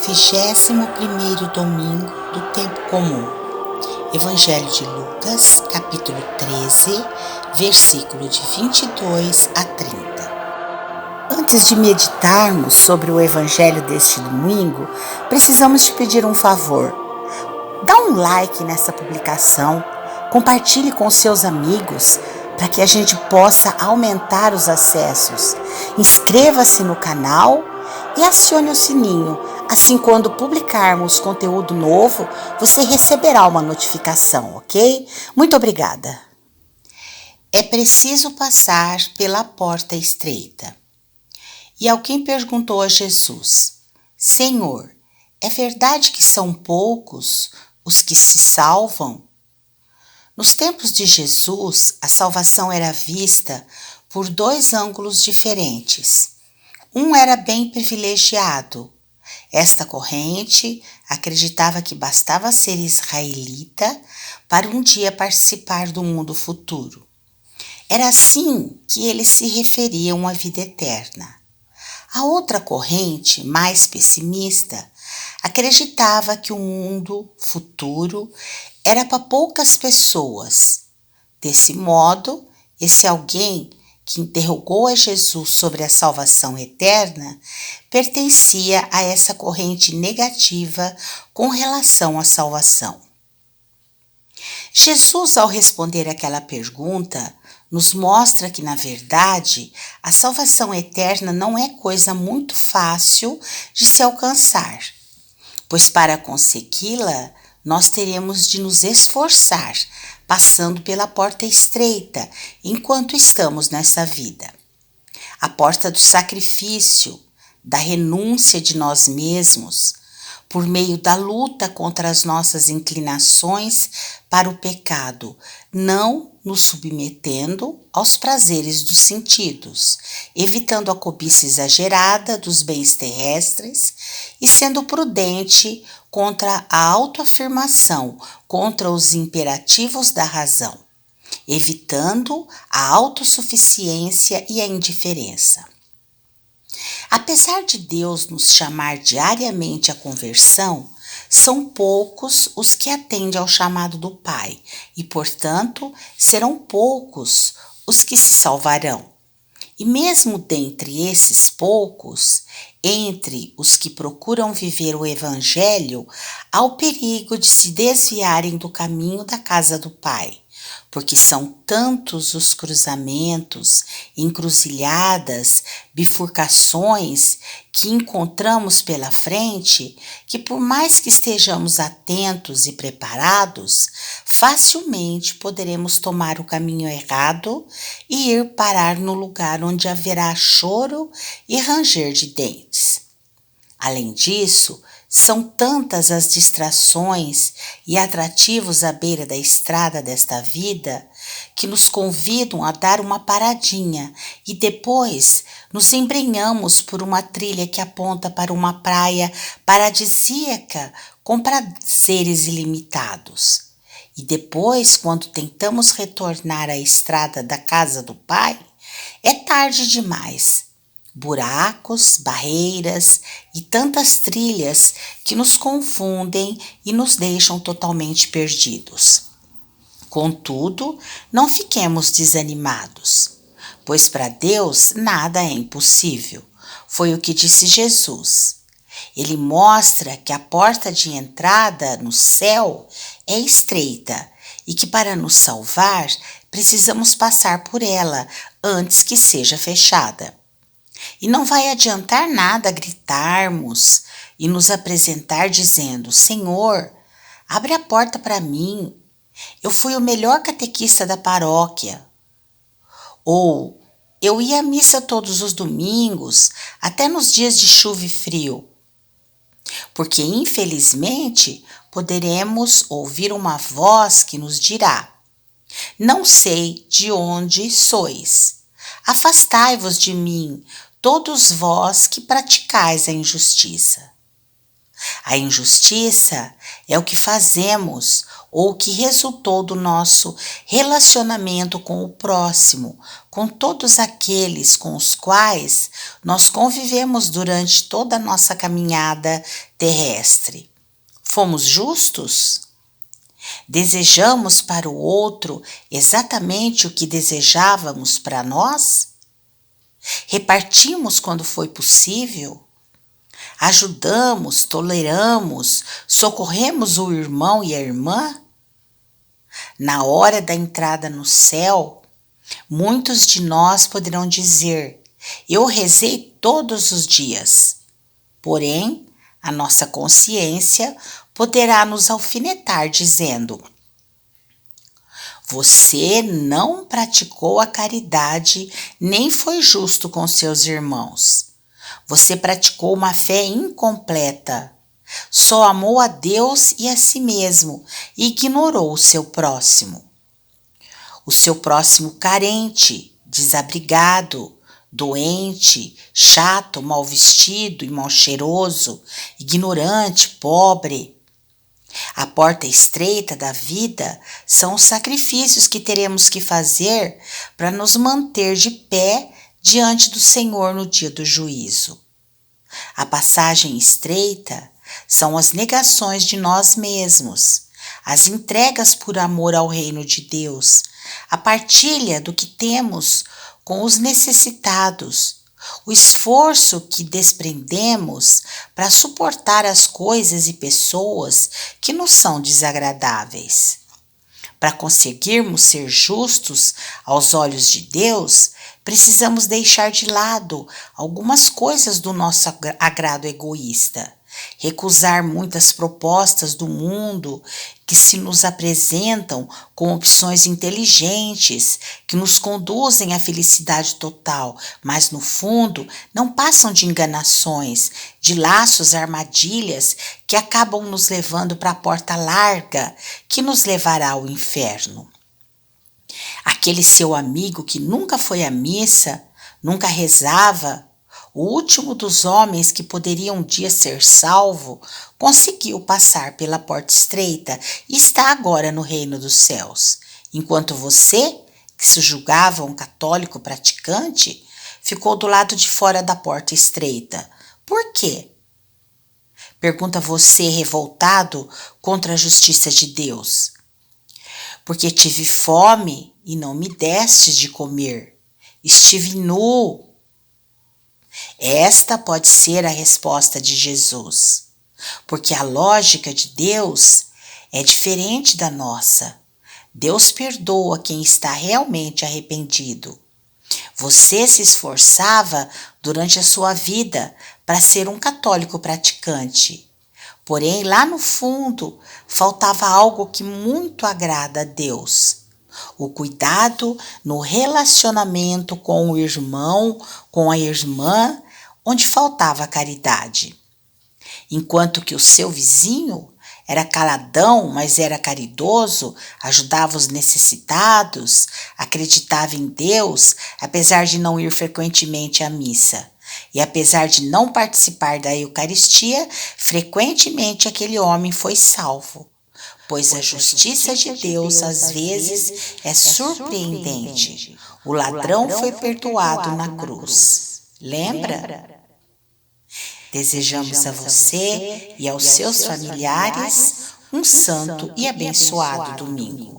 21º domingo do tempo comum. Evangelho de Lucas, capítulo 13, versículo de 22 a 30. Antes de meditarmos sobre o evangelho deste domingo, precisamos te pedir um favor. Dá um like nessa publicação, compartilhe com seus amigos para que a gente possa aumentar os acessos. Inscreva-se no canal e acione o sininho. Assim, quando publicarmos conteúdo novo, você receberá uma notificação, ok? Muito obrigada. É preciso passar pela porta estreita. E alguém perguntou a Jesus: Senhor, é verdade que são poucos os que se salvam? Nos tempos de Jesus, a salvação era vista por dois ângulos diferentes. Um era bem privilegiado. Esta corrente acreditava que bastava ser israelita para um dia participar do mundo futuro. Era assim que eles se referiam à vida eterna. A outra corrente, mais pessimista, acreditava que o mundo futuro era para poucas pessoas. Desse modo, esse alguém que interrogou a Jesus sobre a salvação eterna, pertencia a essa corrente negativa com relação à salvação. Jesus, ao responder aquela pergunta, nos mostra que, na verdade, a salvação eterna não é coisa muito fácil de se alcançar, pois para consegui-la, nós teremos de nos esforçar, passando pela porta estreita enquanto estamos nessa vida. A porta do sacrifício, da renúncia de nós mesmos, por meio da luta contra as nossas inclinações para o pecado, não nos submetendo aos prazeres dos sentidos, evitando a cobiça exagerada dos bens terrestres e sendo prudente contra a autoafirmação, contra os imperativos da razão, evitando a autossuficiência e a indiferença. Apesar de Deus nos chamar diariamente à conversão, são poucos os que atendem ao chamado do Pai e, portanto, serão poucos os que se salvarão. E mesmo dentre esses poucos, entre os que procuram viver o Evangelho, há o perigo de se desviarem do caminho da casa do Pai, porque são tantos os cruzamentos, encruzilhadas, bifurcações que encontramos pela frente, que por mais que estejamos atentos e preparados, facilmente poderemos tomar o caminho errado e ir parar no lugar onde haverá choro e ranger de dentes. Além disso, são tantas as distrações e atrativos à beira da estrada desta vida que nos convidam a dar uma paradinha e depois nos embrenhamos por uma trilha que aponta para uma praia paradisíaca com prazeres ilimitados. E depois, quando tentamos retornar à estrada da casa do Pai, é tarde demais. Buracos, barreiras e tantas trilhas que nos confundem e nos deixam totalmente perdidos. Contudo, não fiquemos desanimados, pois para Deus nada é impossível. Foi o que disse Jesus. Ele mostra que a porta de entrada no céu é estreita e que para nos salvar precisamos passar por ela antes que seja fechada. E não vai adiantar nada gritarmos e nos apresentar dizendo: Senhor, abre a porta para mim, eu fui o melhor catequista da paróquia. Ou, eu ia à missa todos os domingos, até nos dias de chuva e frio. Porque, infelizmente, poderemos ouvir uma voz que nos dirá: Não sei de onde sois. Afastai-vos de mim, todos vós que praticais a injustiça. A injustiça é o que fazemos ou que resultou do nosso relacionamento com o próximo, com todos aqueles com os quais nós convivemos durante toda a nossa caminhada terrestre. Fomos justos? Desejamos para o outro exatamente o que desejávamos para nós? Repartimos quando foi possível? Ajudamos, toleramos, socorremos o irmão e a irmã? Na hora da entrada no céu, muitos de nós poderão dizer: eu rezei todos os dias. Porém, a nossa consciência poderá nos alfinetar dizendo: você não praticou a caridade nem foi justo com seus irmãos. Você praticou uma fé incompleta. Só amou a Deus e a si mesmo e ignorou o seu próximo. O seu próximo carente, desabrigado, doente, chato, mal vestido e mal cheiroso, ignorante, pobre. A porta estreita da vida são os sacrifícios que teremos que fazer para nos manter de pé diante do Senhor no dia do juízo. A passagem estreita são as negações de nós mesmos, as entregas por amor ao reino de Deus, a partilha do que temos com os necessitados, o esforço que desprendemos para suportar as coisas e pessoas que nos são desagradáveis. Para conseguirmos ser justos aos olhos de Deus, precisamos deixar de lado algumas coisas do nosso agrado egoísta, recusar muitas propostas do mundo que se nos apresentam com opções inteligentes, que nos conduzem à felicidade total, mas no fundo não passam de enganações, de laços, armadilhas que acabam nos levando para a porta larga que nos levará ao inferno. Aquele seu amigo que nunca foi à missa, nunca rezava, o último dos homens que poderia um dia ser salvo, conseguiu passar pela porta estreita e está agora no reino dos céus, enquanto você, que se julgava um católico praticante, ficou do lado de fora da porta estreita. Por quê? Pergunta você, revoltado contra a justiça de Deus. Porque tive fome e não me destes de comer. Estive nu. Esta pode ser a resposta de Jesus, porque a lógica de Deus é diferente da nossa. Deus perdoa quem está realmente arrependido. Você se esforçava durante a sua vida para ser um católico praticante. Porém, lá no fundo, faltava algo que muito agrada a Deus. O cuidado no relacionamento com o irmão, com a irmã, onde faltava a caridade. Enquanto que o seu vizinho era caladão, mas era caridoso, ajudava os necessitados, acreditava em Deus, apesar de não ir frequentemente à missa. E apesar de não participar da Eucaristia, frequentemente aquele homem foi salvo. Pois a justiça de Deus às vezes é surpreendente. O ladrão foi perdoado na cruz. Lembra? Desejamos a você e aos seus familiares um santo e abençoado domingo.